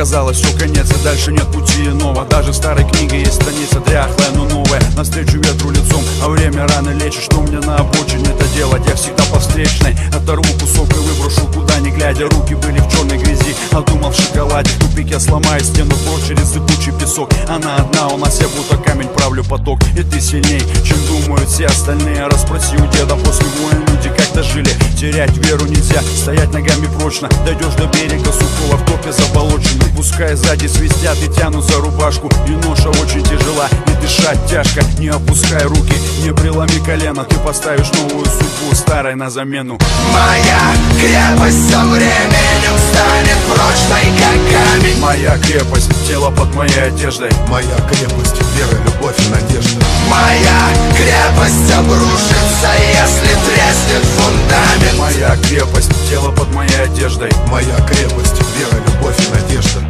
казалось, все конец, и дальше нет пути иного. Даже в старой книге есть страница дряхлая, но новая. Навстречу ветру лицом, а время рано лечит. Что мне на обочине это делать? Я всегда по встречной оторву кусок и выброшу куда не глядя. Руки были в черной грязи, а думал в шоколаде. В тупике сломаю стену прочь через зыбучий песок. Она одна, у нас я будто камень правлю поток. И ты сильней, чем думают все остальные. Расспроси у деда, после войн люди как-то жили. Терять веру нельзя, стоять ногами прочно. Дойдешь до берега сухого, в топе заболоченный. Пускай сзади свистят и тянут за рубашку. И ноша очень тяжела, и дышать тяжко. Не опускай руки, не преломи колено. Ты поставишь новую судьбу старой на замену. Моя крепость со временем станет прочной, как камень. Моя крепость, тело под моей одеждой. Моя крепость, вера, любовь и надежда. Моя крепость обрушится, если треснет фундамент. Моя крепость, тело под моей одеждой. Моя крепость, вера, любовь и надежда.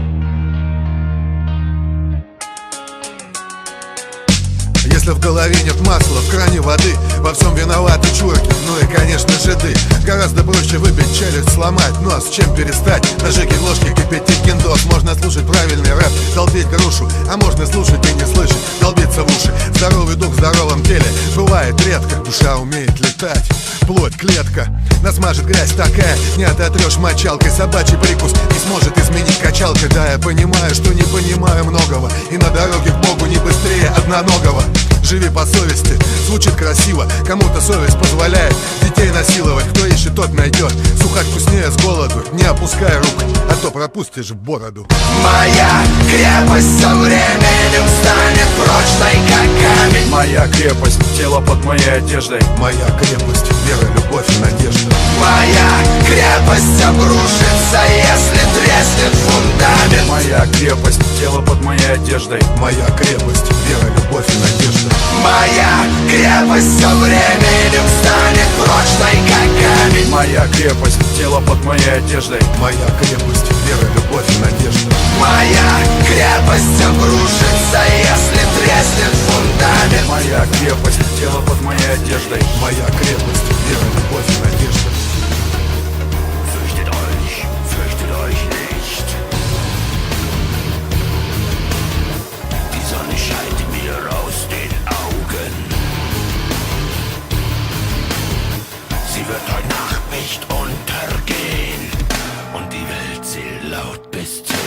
Если в голове нет масла, в кране воды, во всем виноваты чурки, ну и, конечно, жиды. Гораздо проще выбить челюсть, сломать нос, чем перестать. Ножики, ложки, кипятить киндос. Можно слушать правильный рэп, долбить грушу, а можно слушать и не слышать, долбиться в уши. Здоровый дух в здоровом теле бывает редко. Душа умеет летать, плоть, клетка. Нас мажет грязь такая, не ототрешь мочалкой. Собачий прикус не сможет изменить качалкой. Да, я понимаю, что не понимаю многого, и на дороге к Богу не быстрее одноногого. Живи по совести, звучит красиво. Кому-то совесть позволяет детей насиловать. Кто ищет, тот найдет. Сухарь вкуснее с голоду. Не опускай рук, а то пропустишь в бороду. Моя крепость со временем станет прочной, как камень. Моя крепость, тело под моей одеждой. Моя крепость, вера, любовь и надежда. Моя крепость обрушится, если треснет фундамент. Моя крепость, тело под моей одеждой. Моя крепость, вера, любовь и надежда. Моя крепость со временем станет прочной, как камень. Моя крепость, тело под моей одеждой. Моя крепость, вера, любовь и надежда. Моя крепость обрушится, если треснет фундамент. Моя крепость, тело под моей одеждой. Моя крепость, вера, любовь и надежда. Fürchtet euch nicht. Die Sonne scheint mir aus den Augen. Sie wird heute Nacht nicht untergehen und die Welt zählt laut bis 10.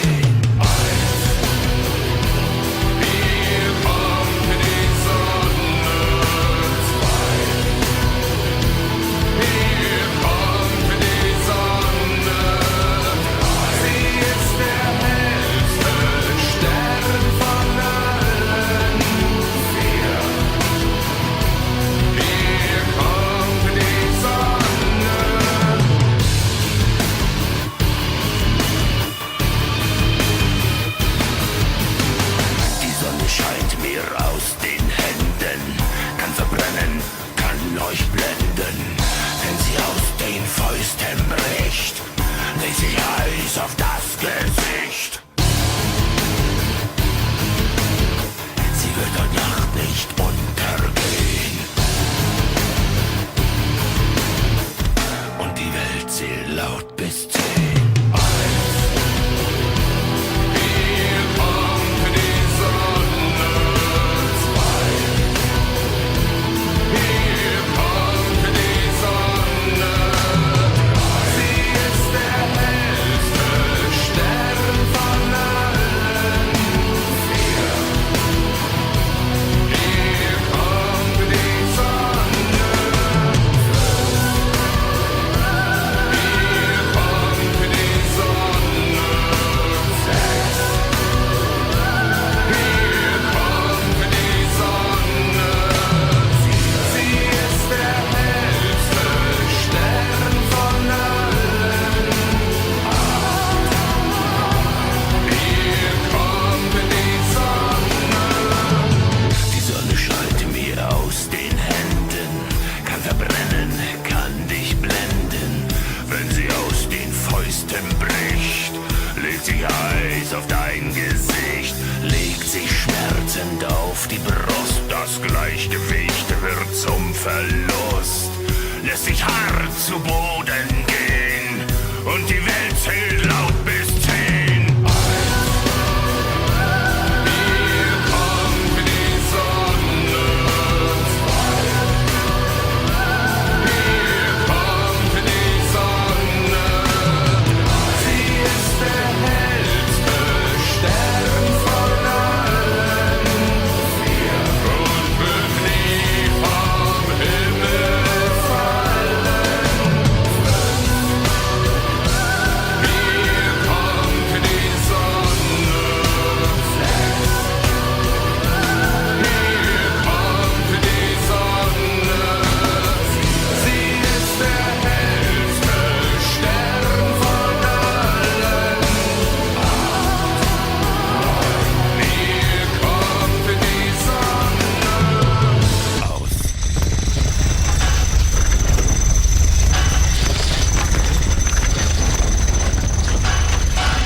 Scheint mir aus den Händen, kann verbrennen, kann euch blenden. Wenn sie aus den Fäusten bricht, legt sich Eis auf das Gesicht. Sie wird heute Nacht nicht untergehen und die Welt zählt laut bis 10. Auf dein Gesicht legt sich schmerzend auf die Brust. Das Gleichgewicht wird zum Verlust. Lässt sich hart zu Boden gehen und die Welt